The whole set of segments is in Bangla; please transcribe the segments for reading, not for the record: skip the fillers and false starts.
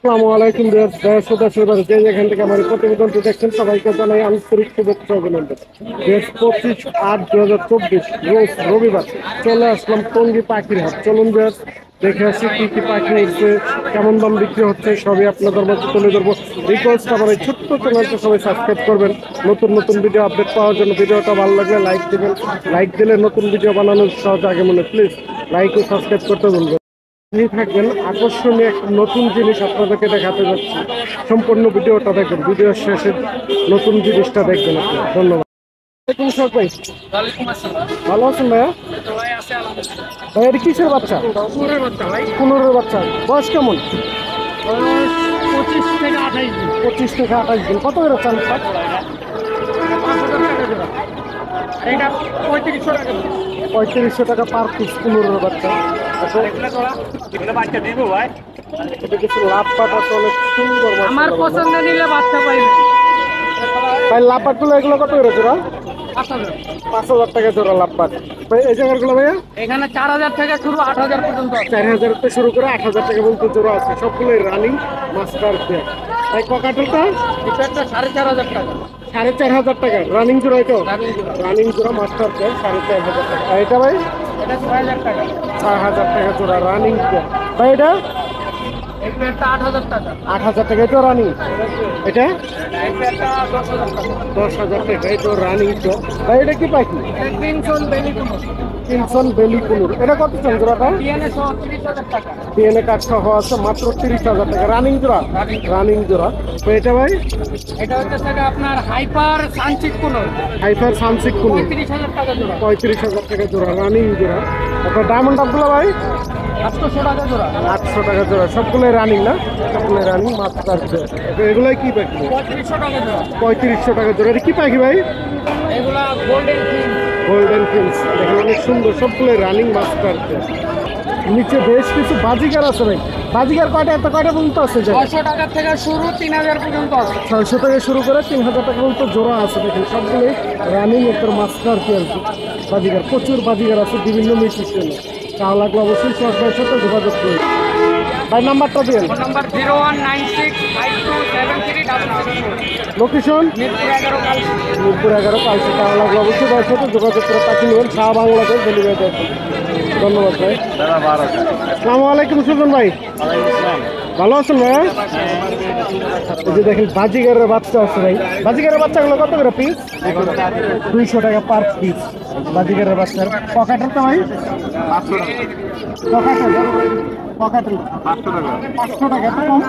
আসসালামু আলাইকুম যে যেখান থেকে আমার প্রতিবেদনটি দেখছেন সবাইকে জানাই আন্তরিক শুভেচ্ছা অভিনন্দন। 25/8/2024 রোজ রবিবার চলে আসলাম টঙ্গী পাখির হাট। চলুন বেশ দেখে আসি কি কি পাখি উঠছে, কেমন দাম বিক্রি হচ্ছে, সবই আপনাদের মধ্যে তুলে ধরবো। রিকোয়েস্ট আমার এই ছোট্ট চ্যানেলটা সবাই সাবস্ক্রাইব করবেন নতুন নতুন ভিডিও আপডেট পাওয়ার জন্য। ভিডিওটা ভালো লাগলে লাইক দেবেন, লাইক দিলে নতুন ভিডিও বানানোর সহজ আগে মনে প্লিজ লাইক ও সাবস্ক্রাইব করতে বলবেন। থাকবেন আকর্ষণীয় একটা নতুন জিনিস আপনাদেরকে দেখাতে যাচ্ছি। সম্পূর্ণ ভিডিওটা দেখবেন, ভিডিওর শেষে নতুন জিনিসটা দেখবেন আপনি। ধন্যবাদ। ভাই ভালো আছেন ভাইয়া? ভাই এটা কিসের বাচ্চা? কুনুরের বাচ্চা। বয়স কেমন? 25 থেকে 28 দিন। কত করে চান? 3500 টাকা পার পিস কুনুরের বাচ্চা। এটা কিছু লাভ পাট আছে, অনেক সুন্দর। আমার পছন্দ নিলে বাচ্চা পাইবে। ভাই লাভ পাটগুলো এগুলো কত করে জোড়া? 5000 টাকা জোড়া লাভ পাট। ভাই এই জায়গাগুলো ভাইয়া এখানে 4000 থেকে শুরু 8000 পর্যন্ত। 4000 থেকে শুরু করে 8000 টাকা পর্যন্ত জোড়া আছে, সবগুলোই রানিং মাস্টার পেয়ার। ভাই ককাটেলটা এটা একটা 4500 টাকা। 4500 টাকা রানিং জোড়া। তো রানিং জোড়া মাস্টার পেয়ার 4500 টাকা। আর এটা ভাই এটা 6000 টাকা। 6000 টাকা জোড়া রানিং পেয়ার। ভাই এটা এটা একটা 8000 টাকা। 8000 টাকা। এটা রানিং। এটা এটা একটা 10000 টাকা। 10,000 টাকা। এটা রানিং তো। ভাই এটা কি পাখি? এটা ক্রিমসন বেলি কুনো। কিনসন বেলি কুনুর। এটা কত চান জোড়াটা? ডিএনএ সহ 30000 টাকা। ডিএনএ কার্ড সহ আছে মাত্র 30,000 টাকা। রানিং জোড়া। রানিং জোড়া। তো এটা ভাই এটা হচ্ছে টাকা আপনার হাইপার সানচিক কুনো। হাইফার সানসিক কুনুর 35000 টাকা জোড়া। 35,000 টাকা জোড়া রানিং জোড়া। আপনার ডায়মন্ড আপগুলো ভাই 800 টাকা জোড়া। 800 টাকা জোড়া। সবগুলোই রানিং না? সবগুলোই রানিং মাস্টার। এগুলোই কি পাখি? 3500 টাকা জোড়া। 3500 টাকা জোড়া। এটা কি পাখি ভাই? এগুলা গোল্ডেন কিং। Golden Kings. দেখেন অনেক সুন্দর, সবগুলোই রানিং মাস্টার। নিচে বেশ কিছু বাজিকার আছে ভাই। বাজিকার কয়টা এত কয়টা পর্যন্ত আছে? 600 টাকা থেকে শুরু 3000 পর্যন্ত আছে। 600 থেকে শুরু করে 3000 টাকা পর্যন্ত জোড়া আছে। দেখেন সবগুলোই রানিং একটা মাস্টার পেয়ার বাজিকার। প্রচুর বাজিকার আছে বিভিন্ন মিউজিশিয়ানে। তাও লাগলে অবশ্যই সরকারের সাথে যোগাযোগ করুন। ভাই নাম্বারটা দিন। Phone number 0196527366। Location Mirpur 11 Kalshi. Mirpur 11 Kalshi. তাও লাগলে অবশ্যই ভাইয়ের সাথে যোগাযোগ করে পাখি নেবেন। শাহ বাংলাদেশ ডেলিভারি দেবেন। ধন্যবাদ ভাই। আসসালামু আলাইকুম সুজন ভাই। ভালো আছেন ভাই? এই যে দেখেন বাজিগারের বাচ্চা আছে ভাই। বাজিগারের বাচ্চাগুলো কত করে পিস? 200 টাকা পার পিস বাজিগারের বাচ্চার। পকেটের তো ভাই 500 টাকা। এত কম?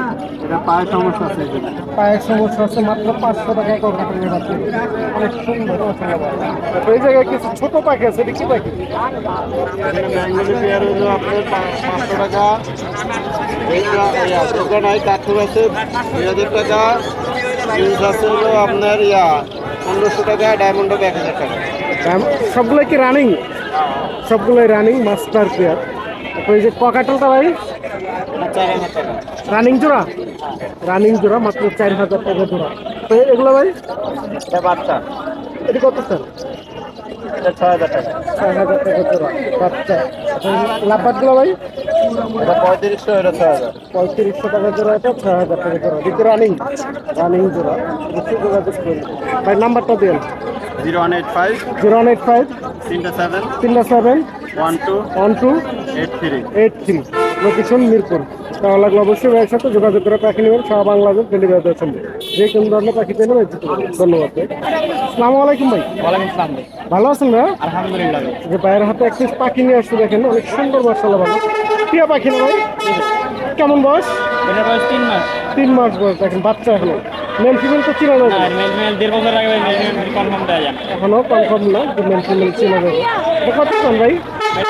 পায়ের সমস্যা আছে মাত্র 500 টাকা পকেটের বাচ্চা। অনেক সুন্দর। এই জায়গায় কিছু ছোট পাখি আছে। এটা কি পাখি? বেঙ্গলি পেয়ার হলো আপনার 500 টাকা। দোকান হয় 400 আছে 2000 টাকা। জিন্স আছে হলো আপনার 1500 টাকা। ডায়মন্ড হবে 1000 টাকা। সবগুলোই কি রানিং? সবগুলোই রানিং মাস্টার পেয়ার। তারপরে এই যে পকাটেলটা ভাই 4000 টাকা। রানিং জোড়া। রানিং জোড়া মাত্র 4000 টাকা জোড়া। তো এগুলো ভাই এটা বাচ্চা। এটা কত স্যার? এটা 6000 টাকা। 6000 টাকা জোড়া বাচ্চা। লাভবাটগুলো ভাই এটা 3500। এটা 6000। 3500 টাকা জোড়া। এটা 6000 টাকা জোড়া। দিতে রানিং রানিং জোড়া। নিশ্চয়ই যোগাযোগ করুন ভাই। নাম্বারটা দিন। 0185 085 37 37 12 83। 83। লোকেশন মিরপুর। তাহলে লাগলে অবশ্যই ভাইয়ের সাথে যোগাযোগ করে পাখি নেবেন। সারা বাংলাদেশ ডেলিভারি দেওয়া সম্ভব। যে কোনো ধরনের পাখি পেয়ে নেবেন। ধন্যবাদ ভাই। আসসালামু আলাইকুম ভাই। ওয়ালাইকুম আসসালাম। ভালো আছেন ভাই? আলহামদুলিল্লাহ। যে ভাইয়ের হাতে এক পিস পাখি নিয়ে আসছে দেখেন অনেক সুন্দর মাশাআল্লাহ। ভালো টিয়া পাখি না ভাই? কেমন বয়স? এটা বয়স 3 মাস। 3 মাস বয়স। দেখেন বাচ্চা এখনো। মেল ফিমেল তো চিনা যাবে? আর মেল 1.5 বছর আগে মেল কনফার্ম দেয়া যায়। এখনো কনফার্ম না যে মেল ফিমেল চিনা যাবে। এটা কত চান ভাই?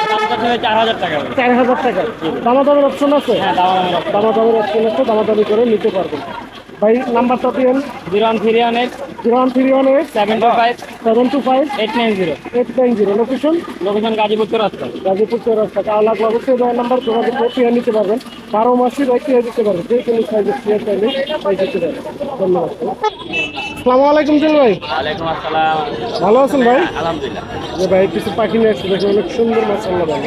দাম কত হয়? 4000 টাকা। 4000 টাকা। দামাদামের অপশন আছে? হ্যাঁ, দাম দামাদামের অপশন আছে। দামাদামি করে নিতে পারবেন। ভাই নাম্বারটা দিন। 01318 01318 725 725 890। 890। লোকেশন লোকেশন গাজীপুর চৌরাস্তা। গাজীপুর চৌরাস্তা। তাহলে লাগলে অবশ্যই ভাইয়ের নাম্বার যোগাযোগ করে পেয়ে নিতে পারবেন। 12 মাসই ভাই পেয়ে দিতে পারবেন। যে কোনো সাইজের পেয়ে চাইলে পাই দিতে পারবেন। ধন্যবাদ। আসসালামু আলাইকুম জিল ভাই। ওয়ালাইকুম আসসালাম। ভালো আছেন ভাই? আলহামদুলিল্লাহ। যে ভাই কিছু পাখি নিয়ে আসছে দেখে অনেক সুন্দর মাশাআল্লাহ। ভাই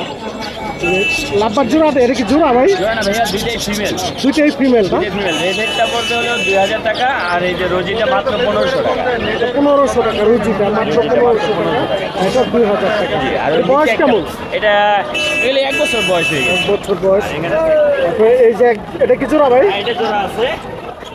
লাভবার জোড়া এটা কি জোড়া ভাই? জোড়া না ভাইয়া, দুইটাই ফিমেল। দুইটাই ফিমেল না? ফিমেল। রেডেরটা পড়বে হলো 2000 টাকা, আর এই যে রোজিটা মাত্র 1500 টাকা। 1500 টাকা রুজিটা মাত্র 1500 টাকা, এটা 2000 টাকা। আর এর বয়স কেমন? এটা এগুলো 1 বছর বয়স হয়ে গেছে। 1 বছর বয়স। এখানে তারপরে এই যে এটা কি জোড়া ভাই? এটা জোড়া আছে,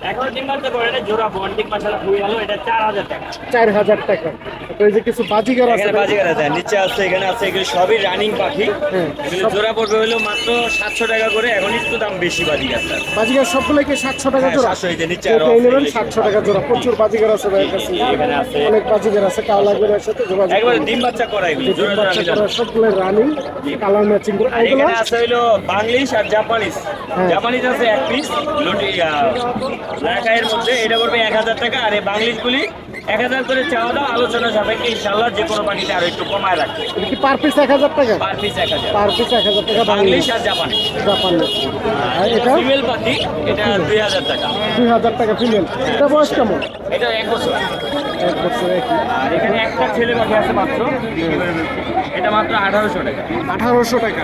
এখন ডিম বাচ্চা করে এটা জোড়া বন্ডিং মাশাআল্লাহ খুবই ভালো। এটা 4000 টাকা। 4000 টাকা। তারপরে এই যে কিছু বাজিগার আছে এখানে বাজিগার আছে, নিচে আছে, এখানে আছে, এগুলো সবই রানিং পাখি। হ্যাঁ, এগুলো জোড়া পড়বে হলো মাত্র 700 টাকা করে, এখন একটু দাম বেশি বাজিগারটা। বাজিগার সবগুলো কি 700 টাকা জোড়া? 700 এই যে নিচে আরো এটাই নেবেন আছে। 700 টাকা জোড়া। প্রচুর বাজিগার আছে ভাইয়ের কাছে, এখানে আছে অনেক বাজিগার আছে। কালা গরের সাথে যোগাযোগ একবারে করুন। ডিম বাচ্চা করা এগুলো জোড়া জোড়া বাচ্চা মিলানো। করা সবগুলো রানিং কালার ম্যাচিং করে। আর এগুলো এখানে আছে হইলো বাংলিশ আর জাপানিজ। হ্যাঁ। জাপানিজ আছে 1 পিস লটি লাখায়ের মধ্যে, এটা পড়বে 1000 টাকা। আর এই বাংলিশ গুলি 1000 করে চাওয়া দাও, আলোচনা সাপেক্ষে ইনশাআল্লাহ যে কোনো পাখিতে আরো একটু কমায় রাখবে। এটা কি পার পিস 1000 টাকা? Per piece 1000। পার পিস 1000 টাকা বাংলিশ আর জাপানিজ। জাপান। আর এটা ফিমেল পাখি, এটা 2000 টাকা। 2000 টাকা ফিমেল। এটা বয়স কেমন? এটা 1 বছর। 1 বছর একই। আর এখানে একটা ছেলে পাখি আছে মাত্র, এটা মাত্র 1800 টাকা। 1800 টাকা।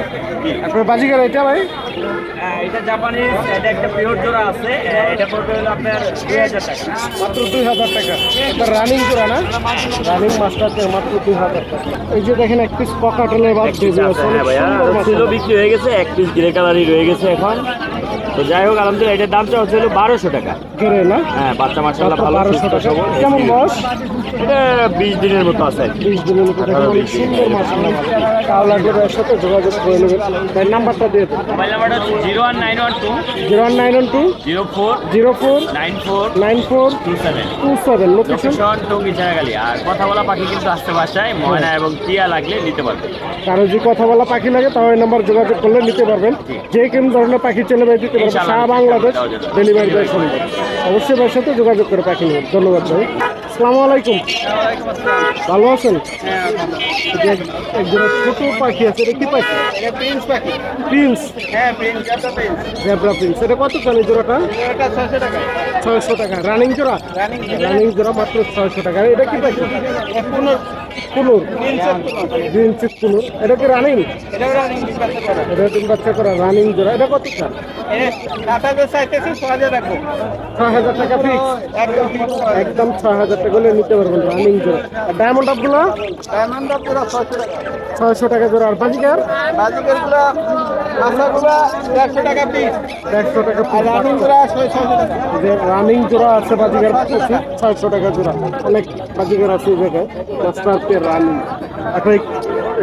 তারপরে বাজিগার এটা ভাই? এটা জাপানিজ, এটা একটা পিওর জোড়া আছে, এটা পড়বে হলো আপনার 2000 টাকা। মাত্র 2000 টাকা। এটা রানিং জোড়া না? রানিং মাস্টার মাত্র 2000 টাকা। এই যে দেখেন এক পিস পকাটেলের বাদ বেবি আছে। হ্যাঁ ভাইয়া, ছিল বিক্রি হয়ে গেছে, 1 পিস গ্রে কালারই রয়ে গেছে এখন। তো যাই হোক আলহামদুলিল্লাহ, এটার দামটা হচ্ছে হলো 1200 টাকা। গেরে না? হ্যাঁ, বাচ্চা মাশাআল্লাহ ভালো, 1200 সুস্থ টাকা। সবল। কেমন বয়স? এটা 20 দিনের মতো আছে আর কি। 20 দিনের মতো দেখেন, অনেক সুন্দর মাশাআল্লাহ। কাওলা গরের সাথে যোগাযোগ করে নেবেন। ভাই নাম্বারটা দিয়ে দেন। মোবাইল নাম্বারটা হচ্ছে 01912 01912 04 04 94 94 27। 27। Location location Tongi চারাগালি। আর কথা বলা পাখি কিন্তু আসতে বাসায়, ময়না এবং টিয়া লাগলে নিতে পারবে। কারো যে কথা বলা পাখি লাগে তাও এই নাম্বার যোগাযোগ করলে নিতে পারবেন। যে কোন ধরনের পাখি চলে ভাই দিতে পারবেন। ইনশাআল্লাহ। সারা বাংলাদেশ ডেলিভারি দেওয়া সম্ভব। অবশ্যই ভাইয়ের সাথে যোগাযোগ করে পাখি নেবেন। ধন্যবাদ ভাই। আসসালামু আলাইকুম। ভালো আছেন? এই যে একজন ছোট পাখি আছে, এটা কি পাখি? প্রিন্স পাখি। প্রিন্স। হ্যাঁ, প্রিন্স, এটা প্রিন্স। Zebra Prince. এটা কত চান এই জোড়াটা? এটা 600 টাকা। 600 টাকা। রানিং জোড়া? রানিং। রানিং জোড়া মাত্র 600 টাকা। আর এটা কি পাখি? Conure. Conure. Green cheek conure. এটা কি রানিং? এটাও রানিং ডিম বাচ্চা করা। এটা তিন বাচ্চা করা রানিং জোড়া। এটা কত চান? কাটাতে চাইতেছি 6000 রাখবো। 6000 টাকা ফিক্স। একদম ঠিক। একদম 6000 টাকা হলে নিতে পারবেন রানিং জোড়া। আর ডায়মন্ড আপগুলো ডায়মন্ড পুরো 600 টাকা। 600 টাকা জোড়া। আর বাজিকার বাজিকের গুলো মাছাগুলো 150 টাকা পিস। 150 টাকা আর রানিং পিস। গুলো 600 টাকা। যে রানিং জোড়া আছে বাজিকার 600 টাকা জোড়া। অনেক বাজিকার আছে এই জায়গায়। Master running. এখন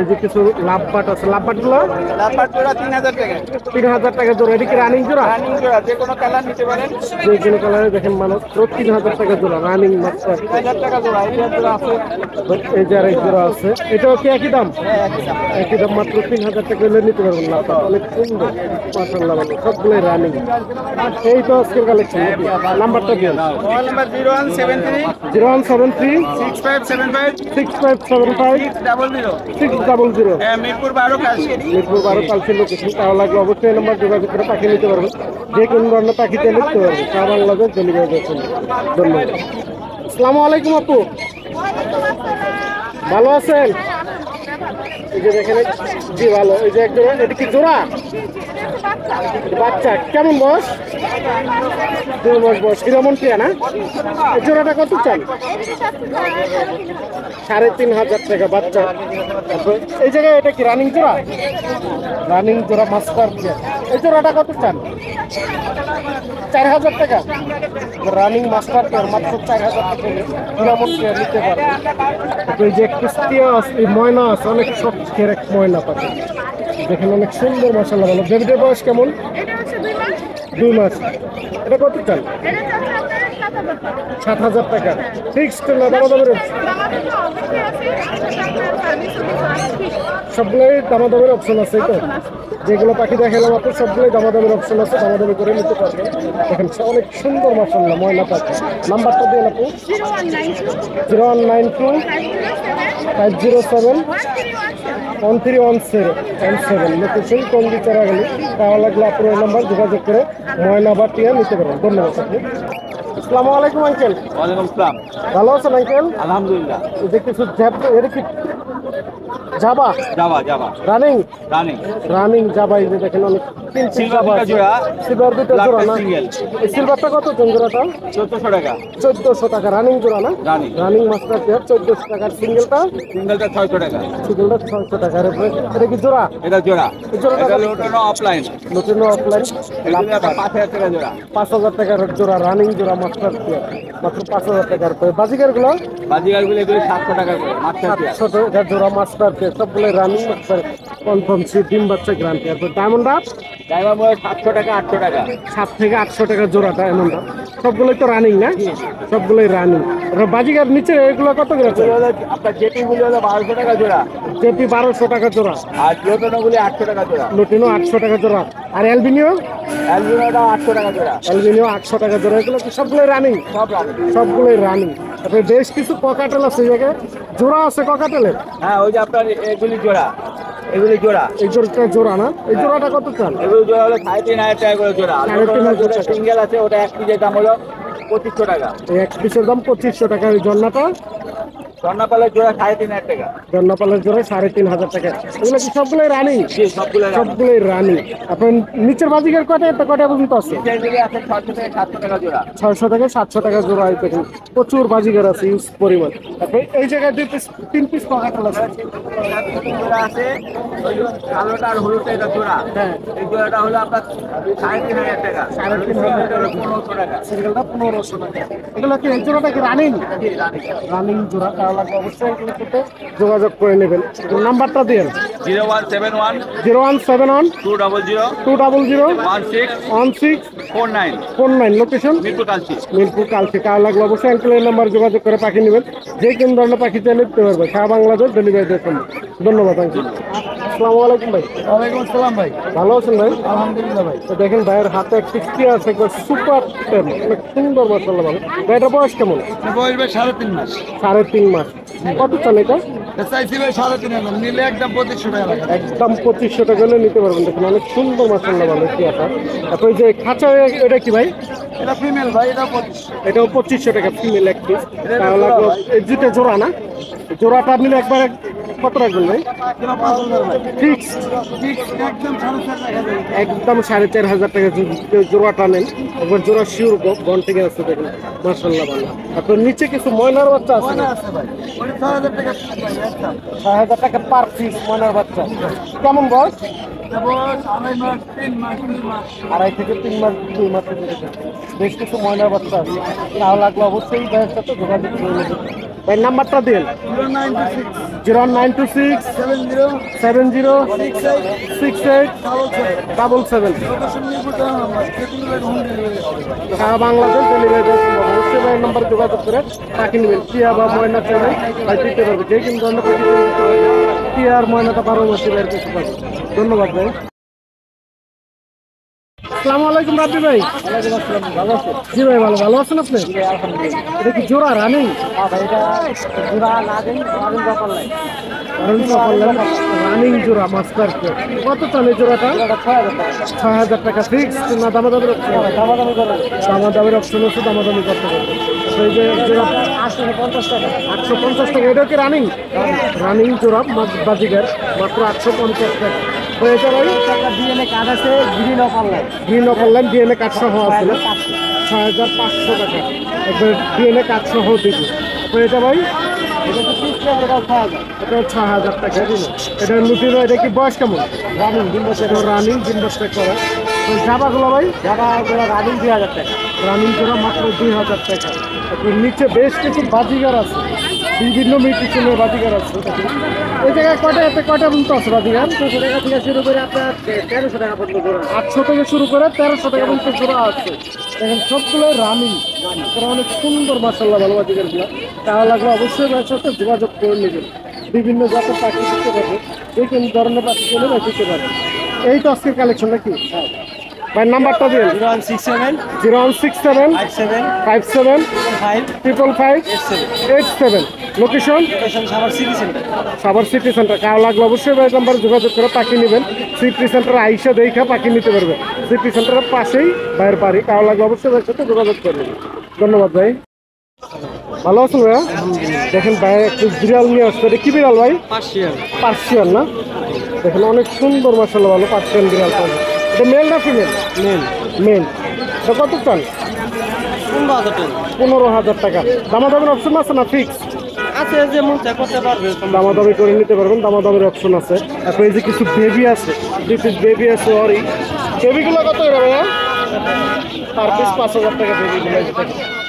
এই যে কিছু লাভবাট আছে, লাভবাটগুলো লাপাট জোড়া 3000 টাকা। 3000 টাকা জোড়া। এটা কি রানিং জোড়া? রানিং জোড়া যে কোনো কালার নিতে পারেন। যে কোনো কালারে দেখেন মানুষ 3000 টাকা জোড়া রানিং মাস্টার। 3000 টাকা জোড়া। এটা জোড়া আছে। এই যে আরেক জোড়া আছে, এটাও কি একই দাম? হ্যাঁ, একই দাম। একই দাম, মাত্র 3000 টাকা হলে নিতে পারবেন। লাভবাট অনেক সুন্দর মাশাআল্লাহ, ভালো সবগুলোই রানিং। এই তো আজকের কালেকশন। নাম্বারটা দিন। Mobile number 0173 0173 6575 6575 600। 600। হ্যাঁ, মিরপুর 12 কাশি। মিরপুর 12 কালচির লোকেশন। তাহলে লাগলে অবশ্যই এই নাম্বার যোগাযোগ করে পাখি নিতে পারবেন। যে কোনো ধরনের পাখি চাইলে নিতে পারবেন। সারা বাংলাদেশ ডেলিভারি দিচ্ছেন। ধন্যবাদ। আসসালামু আলাইকুম আপু, ভালো আছেন? এই যে দেখেন, জি ভালো। এই যে একজন, এটা কি জোড়া? বাচ্চা কেমন বয়স? 2 মাস বয়স। কিরমন টিয়া না? এই জোড়াটা কত চান? 3500 টাকা বাচ্চা। তারপর এই জায়গায় এটা কি রানিং জোড়া? রানিং জোড়া মাস্টার টিয়া। এই জোড়াটা কত চান? 4000 টাকা। রানিং মাস্টার টিয়ার মাত্র 4000 টাকা। কিরমন টিয়া নিতে পারবে। এই যে একটু টিয়া আছে, এই ময়না আছে, অনেক শখের এক ময়না পাখি। দেখেন অনেক সুন্দর মাশাআল্লাহ, ভালো। বেবিটার বয়স কেমন? এটা হচ্ছে 2 মাস। 2 মাস। এটা কত চান? এটা হচ্ছে আপনার 7000 টাকা। 7000 টাকা ফিক্সড না দামাদামের? দামাদামি তো অবশ্যই আছে, আপনার সার্ভিস আছে। সবগুলোই দামাদামের অপশন আছে তো? যেগুলো পাখি দেখালাম আপনি সবগুলোই দামাদামের অপশন আছে, দামাদামি করে নিতে পারবেন। দেখেন অনেক সুন্দর মাশাআল্লাহ ময়না পাখি। নাম্বারটা দিয়ে আপু। 0192 0192 507 507 1317 লোকেশন টঙ্গী চারাগালি। তাহলে লাগলে আপনার ওই নাম্বার যোগাযোগ করে ময়না বা টিয়া নিতে পারবেন। ধন্যবাদ আপনি। আসসালামু আলাইকুম আঙ্কেল। ওয়ালাইকুম আসসালাম। ভালো আছেন আঙ্কেল? আলহামদুলিল্লাহ। এই যে কিছু এটা কি জাবা যাবা যাবা রানিং রানিং রানিং জাবা, এই যে দেখেন অনেক সিলভার দুটো জোড়া, সিলভার দুটো জোড়া না? সিঙ্গেল এই সিলভারটা কত জোড়াটা? 1400 টাকা 1400 টাকা রানিং জোড়া না? রানিং রানিং মাস্টার পেয়ার 1400 টাকার, সিঙ্গেলটা সিঙ্গেলটা 600 টাকা সিঙ্গেলটা 600 টাকার। এটা কি জোড়া? এটা জোড়া এই জোড়াটা এটা লোটানো অফলাইন নতুন অফলাইন এটা 5000 টাকা জোড়া 5000 টাকার জোড়া, রানিং জোড়া মাস্টার পেয়ার মাত্র 5000 টাকার। বাজিকার গুলো বাজিগারগুলো এগুলো 700 টাকা করে মাত্র পেয়ার 700 টাকার জোড়া মাস্টার পেয়ার, সবগুলো রানিং মাস্টার কনফার্ম ডিম বাচ্চা গ্রান্টি। আর ডায়মন্ড আপ ড্রাইভার মোবাইল 700 টাকা 800 টাকা 7 থেকে 800 টাকা জোড়াটা, এমনটা সবগুলোই তো রানিং না? সবগুলোই রানিং। বাজিকার নিচে এগুলো কত করে আছে? এগুলো হলো আপনার জেটিগুলো হলো 1200 টাকা জোড়া জেপি 1200 টাকা জোড়া, আর লোটানোগুলি 800 টাকা জোড়া লুটিনো 800 টাকা জোড়া, আর অ্যালবিনিও অ্যালবিনোটা 800 টাকা জোড়া অ্যালবিনিও 800 টাকা জোড়া। এগুলো কি সবগুলোই রানিং? সব রানিং। সবগুলোই রানিং। তারপরে বেশ কিছু ককাটেল আছে, এই জায়গায় জোড়া আছে ককাটেলের। হ্যাঁ ওই যে আপনার এগুলি জোড়া এগুলি জোড়া এই জোড়াটা জোড়া না? এই জোড়াটা কত চান? এগুলি জোড়া হলো 3500 টাকা করে জোড়া। আর 3500 টাকা। সিঙ্গেল আছে ওটা এক পিসের দাম হলো 2500 টাকা। এই এক পিসের দাম 2500 টাকা। ওই জন্নাটা স্বর্ণপালের জোড়া 3500 টাকা। জন্নাপালের জোড়া 3500 টাকা। এগুলো কি সবগুলোই রানিং? জি সবগুলো সবগুলোই রানিং। আপনার নিচের বাজিকার কটা কটা পর্যন্ত আছে? এগুলি আছে 600 থেকে 700 টাকা জোড়া 600 থেকে 700 টাকা জোড়া। এই দেখুন প্রচুর বাজিকার আছে, ইউজ পরিমাণ। তারপরে এই জায়গায় 3 পিস ককাটেল আছে। জোড়া আছে ওই যে কালোটা আর হলুদটা এটা জোড়া। হ্যাঁ, এই জোড়াটা হলো আপনার 3500 টাকা 3500 টাকা। 1500 টাকা। সিঙ্গেলটা 1500 টাকা। এগুলো কি এই জোড়াটা কি রানিং? রানিং জোড়া, তাহলে লাগবে অবশ্যই এগুলোর সাথে যোগাযোগ করে নেবেন। নাম্বারটা দিন 0171 0171 200 200 16 16 49 49। লোকেশন মিরপুর কালচি। মিরপুর কালকে। কার লাগলে অবশ্যই অ্যাঙ্কেলের নাম্বার যোগাযোগ করে পাখি নেবেন। যে কোনো ধরনের পাখি চাইলে নিতে পারবে, সারা বাংলাদেশ ডেলিভারি দিয়ে সম্ভব। ধন্যবাদ আঙ্কেল। আসসালামু আলাইকুম ভাই। ওয়ালাইকুম আসসালাম ভাই। ভালো আছেন ভাই? আলহামদুলিল্লাহ ভাই। তো দেখেন ভাইয়ের হাতে একটি কি আছে, একবার সুপার টেম, অনেক সুন্দর মাসাল্লাহ ভালো। ভাইটার বয়স কেমন? বয়স ভাই 3.5 মাস। 3.5 মাস। কত চান এটা? চাইছি ভাই 3.5 নিলে একদম 2500 টাকা লাগে। একদম 2500 টাকা হলে নিতে পারবেন। দেখুন অনেক সুন্দর মাসাল্লাহ ভালো কি আছে। তারপর ওই যে খাঁচা, এটা কি ভাই? এটা ফিমেল ভাই, এটা 25। এটাও 2500 টাকা ফিমেল এক পিস। তাহলে এই দুটো জোড়া না? জোড়াটা নিলে একবার কত রাখবেন ভাই? এটা 5000 ভাই। ফিক্স একদম 4.5 টাকা দেবে। একদম 4500 টাকা যদি কেউ জোড়াটা নেন। একবার জোড়া শিওর বন থেকে আসছে দেখুন মাসাল্লাহ ভালো। তারপর নিচে কিছু ময়নার বাচ্চা আছে না? আছে ভাই। ওটা 6000 টাকা ভাই একদম। 6000 টাকা পার পিস ময়নার বাচ্চা। কেমন বয়স? বয়স 2.5 মাস 3 মাস 2 মাস। 2.5 থেকে 3 মাস 2 মাসের মধ্যে বেশ কিছু ময়নার বাচ্চা আছে। তাহলে লাগলে অবশ্যই ভাইয়ের সাথে যোগাযোগ করে নেবেন। ভাই নাম্বারটা দিন 0926 0926 70 70 68 68 77। লোকেশন মিরপুর আমার যেকোনো জায়গায় হোম ডেলিভারি হবে ভাই। সারা বাংলাদেশ ডেলিভারি দেওয়া সম্ভব। অবশ্যই ভাইয়ের নাম্বার যোগাযোগ করে পাখি নেবেন। টিয়া বা ময়না চাইলে ভাই দিতে পারবে। যে কিন্তু ধরনের পাখি টিয়া আর ময়নাটা 12 মাসে ভাইয়ের কাছে পাবে। ধন্যবাদ ভাই। আসসালামু আলাইকুম রাব্বি ভাই। ভালো আছে? জি ভাই ভালো। ভালো আছেন আপনি? এটা কি জোড়া রানিং? এটা জোড়া না দেন রানিং ব্যাপার নাই। রানিং জোড়া মাস্টার পেয়ার। কত চান এই জোড়াটা? 6000 টাকা ফিক্স না দামাদামির অপশন? দামাদামির অপশন আছে, দামাদামি করতে পারবে। এই যে জোড়া 850 টাকা। 850 টাকা। এটা কি রানিং? রানিং জোড়া বাজিগার মাত্র 850 টাকা। তো এটা ভাই ডিএনএ কার্ড আছে, গ্রিন অফার নাই। গ্রিন অফারলাইন ডিএনএ কার্ড সহ আছে না? 6500 টাকা। একবার ডিএনএ কার্ড সহ দিবি। তো এটা ভাই এটা তো 30 টাকা, এটা 6000। এটা 6000 টাকা দিন। এটা লুটিনো। এটা কি বয়স কেমন? রানিং 3 বছর। এটা রানিং 3 বছর করা। তো জাবাগুলো ভাই জায়গা জোড়া রানিং 2000 টাকা। রানিং জোড়া মাত্র 2000 টাকা। এর নিচে বেশ কিছু বাজিগার আছে, বিভিন্ন মিউটিশনের বাজিগার আছে। এই জায়গায় কয়টা পর্যন্ত আছে বাজিগার? 200 টাকা থেকে শুরু করে আপনার 1300 টাকা পর্যন্ত জোড়া। 800 থেকে শুরু করে 1300 টাকা পর্যন্ত জোড়া আছে। দেখেন সবগুলো রানিং। অনেক সুন্দর মাসাল্লাহ ভালো বাজিগারগুলো। তাহলে লাগলে অবশ্যই ভাইয়ের সাথে যোগাযোগ করে নেবেন। বিভিন্ন জাতের পাখি দিতে পারবে। যে কোনো ধরনের পাখি পেলে ভাই দিতে পারবে। এই তো আজকের কালেকশন নাকি? ভাই নাম্বারটা দিন 0167 0167 57 57 5 555 87। Location location Savar city center. Savar city center. Car লাগলে অবশ্যই ভাই নাম্বার যোগাযোগ করে পাখি নেবেন। সিটি সেন্টার আইসা দেখা পাখি নিতে পারবে। সিটি সেন্টারের পাশেই ভাইয়ের বাড়ি। কার লাগলে অবশ্যই ভাইয়ের সাথে যোগাযোগ করবেন। ধন্যবাদ ভাই। ভালো আছেন ভাইয়া? দেখেন ভাই একটু বিড়াল নিয়ে আসছে, এটা কি বিড়াল ভাই? পার্সিয়ান না? দেখেন অনেক সুন্দর মাশাআল্লাহ, ভালো পার্সিয়ান বিড়াল পাবেন। এটা মেল না ফিমেল? মেল। এটা কত চান? 15,000 টাকা। দামাদামের অপশন আছে না ফিক্স? আছে যে মন চাই করতে পারবে। দামাদামি করে নিতে পারবেন, দামাদামের অপশন আছে। তারপরে এই যে কিছু বেবি আছে, বেবি আছে অরি। বেবিগুলো কত করে ভাইয়া? পার পিস 5,000 টাকা বেবিগুলো।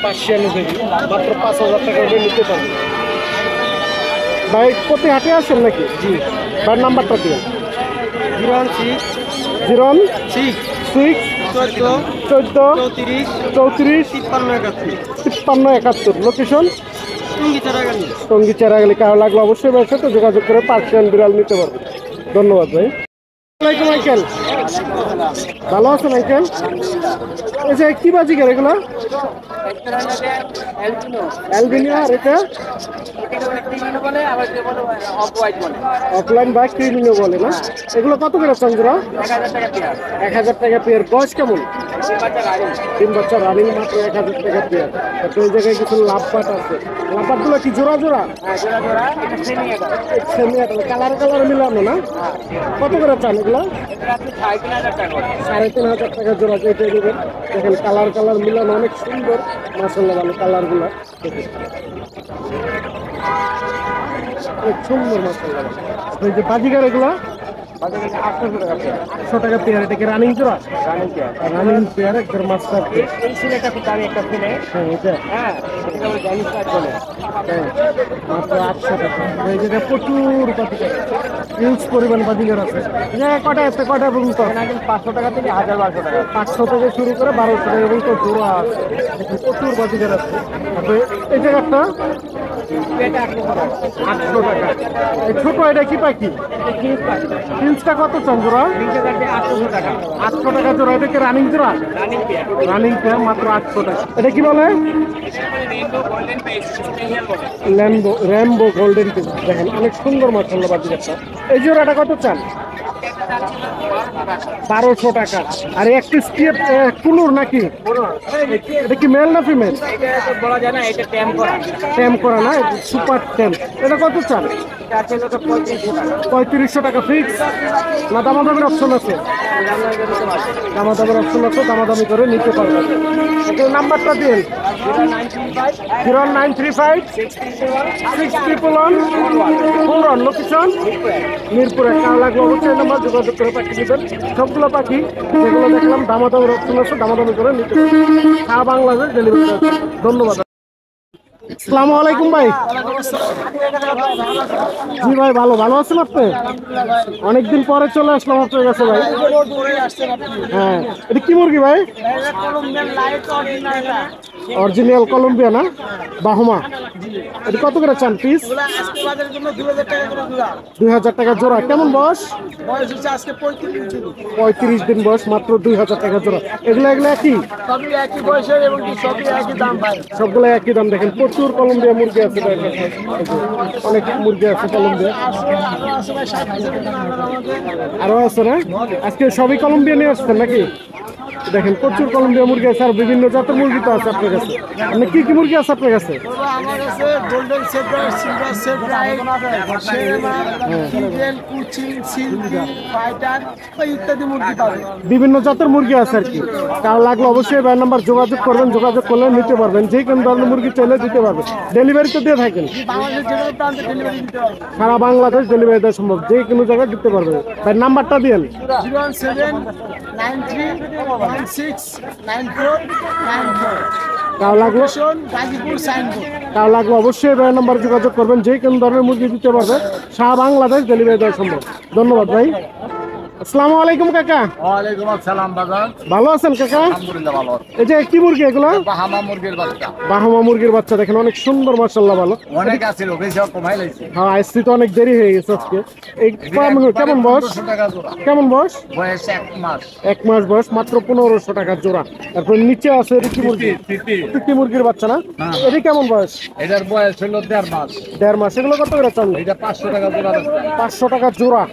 পার্সিয়ান বেবি মাত্র 5,000 টাকা করে নিতে পারবেন। ভাই প্রতি হাটে আসেন নাকি? জি। ভাইয়ের নাম্বারটা দিন। 016 14 34 53 71। লোকেশন টঙ্গী চেরাগালি। কারো লাগলে অবশ্যই ভাইয়ের সাথে যোগাযোগ করে পার্সিয়ান বিড়াল নিতে পারবেন। ধন্যবাদ ভাই। আসসালামাইকুম আঙ্কেল, ভালো আছেন আঙ্কেল? এই যে কি বাজিকার এগুলো? অ্যালবিনিও। আর এটা অফলাইন বা ক্রিমিনো বলে না? এগুলো কত করে চন্দ্রা? 1,000 টাকা পেয়ার। বয়স কেমন? 3 বাচ্চা রানিং, মাত্র 1,000 টাকা পেয়ার। তো এই জায়গায় কিছু লাভপাট আছে। লাভপাটগুলো কি জোড়া জোড়া? কালার মিলানো না? কত করে চান এগুলো? 3,500 টাকা জোড়া কেটে দেবেন। দেখেন কালার মিলানো, অনেক সুন্দর মাশাআল্লাহ, ভালো কালারগুলো অনেক সুন্দর মাশাআল্লাহ। এই যে বাজিগার এগুলো 800 টাকা পেয়ার। এটা কি রানিং জোড়া? রানিং পেয়ার একদম মাস্টার। এই সিলেটা খুব দামি একটা ছেলে। হ্যাঁ এটা মাত্র 800 টাকা। এই জায়গায় প্রচুর বাজিগার, হিউজ পরিমাণ বাজিগার আছে। এই জায়গায় কটা আছে? কটা পর্যন্ত? 500 টাকা থেকে 1,000-1,200 টাকা। 500 থেকে শুরু করে 1,200 টাকা পর্যন্ত জোড়া আছে। প্রচুর বাজিগার আছে। তারপরে এই জায়গাটা 800 টাকা। এই ছোট এটা কি পাখি? ফিন্সটা কত চান জোড়া? 800 টাকা। 800 টাকা জোড়া। এটা কি রানিং জোড়া? রানিং পেয়ার, মাত্র 800 টাকা। এটা কি বলে? Rambo golden piece. দেখেন অনেক সুন্দর মাশাআল্লাহ বাজিগারটা। এই জোড়াটা কত চান? 1,200 টাকা। আর একটি স্টিপ কুলুর নাকি? এটা কি মেল না ফিমেল? বলা যায় না, এটা ট্যাম করা। ট্যাম করা না, সুপার ট্যাম। এটা কত চান? 3,500 টাকা ফিক্স না দামাদামের অপশন আছে? দামাদামের অপশন আছে, দামাদামি করে নিতে পারবেন। একটু নাম্বারটা দিন। 0935 611 লোকেশন মিরপুরে। কারো লাগলে অবশ্যই নাম্বার যোগাযোগ করে পাঠিয়ে দেবেন। সবগুলো পাখি যেগুলো দেখলাম দামাদামের অপশন আছে, দামাদামি করে নিতে পারবেন। সারা বাংলাদেশ ডেলিভারি আছে। ধন্যবাদ। আসসালামু আলাইকুম ভাই। জি ভাই, ভালো আছেন আপনি? অনেকদিন পরে চলে আসলাম আপনার কাছে ভাই। হ্যাঁ, এটা কি মুরগি ভাই? অরিজিনাল কলম্বিয়া না? বাহমা। এটা কত করে চান পিস? 2,000 টাকা জোড়া। কেমন বয়স? 35 দিন বয়স, মাত্র 2,000 টাকা জোড়া। এগুলো একই? সবগুলো একই দাম। দেখেন প্রচুর কলম্বিয়া মুরগি আছে, অনেক মুরগি আছে কলম্বিয়া। আরো আছে না? আজকে সবই কলম্বিয়া নিয়ে আসছেন নাকি? দেখেন প্রচুর কলম্বিয়া মুরগি আছে, আর বিভিন্ন জাতের মুরগি তো আছে আপনার কাছে। মানে কি কি মুরগি আছে আপনার কাছে? আমার কাছে গোল্ডেন সেডার, সিলভার সেডার, ইত্যাদি মুরগি পাবেন। বিভিন্ন জাতের মুরগি আছে আর কি। কার লাগলে অবশ্যই ভাই নাম্বার যোগাযোগ করবেন, যোগাযোগ করলে নিতে পারবেন। যে কোনো ধরনের মুরগি চাইলে দিতে পারবেন। ডেলিভারি তো দিয়ে থাকেন? সারা বাংলাদেশ ডেলিভারি দেওয়া সম্ভব, যে কোনো জায়গায় দিতে পারবেন। ভাই নাম্বারটা দিন। 01793169494। কার লাগলে অবশ্যই ভাই নাম্বার যোগাযোগ করবেন। যে কোনো ধরনের মুরগি দিতে পারবে, সারা বাংলাদেশ ডেলিভারি দেওয়া সম্ভব। ধন্যবাদ ভাই। আসসালামু আলাইকুম কাকা। ওয়ালাইকুম আসসালাম বাজার। ভালো আছেন কাকা? আলহামদুলিল্লাহ ভালো আছি। এই যে কি মুরগি এগুলো? বাহামা মুরগির বাচ্চা। বাহামা মুরগির বাচ্চা। দেখেন অনেক সুন্দর মাশাআল্লাহ, ভালো। অনেক আছিল, বেশি কমাই লাইছে। হ্যাঁ, আসছি তো অনেক দেরি হয়ে গেছে আজকে। এই কেমন বয়স? কেমন বয়স? বয়স 1 মাস। 1 মাস বয়স, মাত্র 1,500 টাকা জোড়া। তারপর নিচে আছে রিকি মুরগি, রিকি মুরগির বাচ্চা না? এটি কেমন বয়স? এটার বয়স হলো 1.5 মাস। 1.5 মাস। এগুলো কত করে চান? এটা 500 টাকা জোড়া। 500 টাকা জোড়া।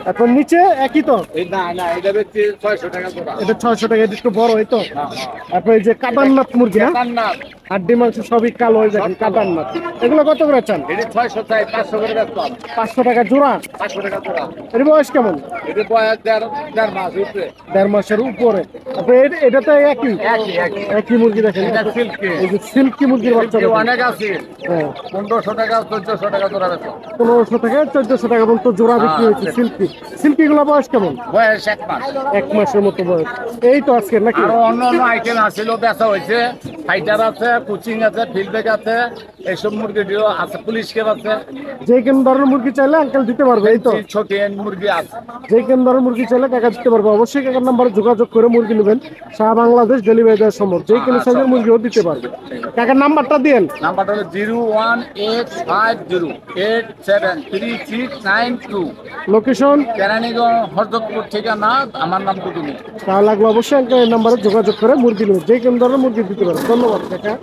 তারপর নিচে একই তো? না, এটা বেচছি 600 টাকা জোড়া। এটা 600 টাকা। এটা একটু বড়, এই তো। তারপর এই যে কাদারনাথ মুরগি, হ্যাঁ কান্নাত হাড্ডি মাংস সবই কালো হয়ে যায় কাটার না। এগুলো কত করে চান? এটি 600 চাই 500 করে বেচতাম। 500 টাকা জোড়া। 500 টাকা জোড়া। এর বয়স কেমন? এটি বয়স দেড় মাস উপরে। 1.5 মাসের উপরে। তারপরে এটা তো একই একই মুরগি দেখেন, এটা সিল্কি। এই যে সিল্কি মুরগির বাচ্চা দেখেন। অনেক আছে। হ্যাঁ 1500 টাকা 1400 টাকা জোড়া বেচতাম। 1500 থেকে 1400 টাকা পর্যন্ত জোড়া বিক্রি হচ্ছে সিল্কি। সিল্কি গুলো বয়স কেমন? বয়স 1 মাস। 1 মাসের মতো বয়স। এই তো আজকে নাকি? আরো অন্য আইটেম আছিল, বেচা হয়েছে। ফাইটার আছে, কোচিং আছে, ফিল্ডব্যাক আছে, এইসব মুরগিটিও আছে, পুলিশ কেপ আছে, যে কোন ধরনের মুরগি চাইলে আঙ্কেল দিতে পারবে। এই তো ছোট মুরগি আছে। যে কোন ধরনের মুরগি চাইলে কাকা দিতে পারবে। অবশ্যই কাকার নাম্বারে যোগাযোগ করে মুরগি নেবেন। সারা বাংলাদেশ ডেলিভারি দেওয়ার সম্ভব। যে কোনো সাইজের মুরগিও দিতে পারবে। কাকার নাম্বারটা দিয়েন। নাম্বারটা হলো 01850873692। লোকেশন কেরানীগঞ্জ হরদপুর ঠিকানা। আমার নাম কুতুমি। তাহলে লাগলো অবশ্যই আঙ্কেল এই নাম্বারে যোগাযোগ করে মুরগি নেবেন। যে কোন ধরনের মুরগি দিতে পারবে। ধন্যবাদ কাকা।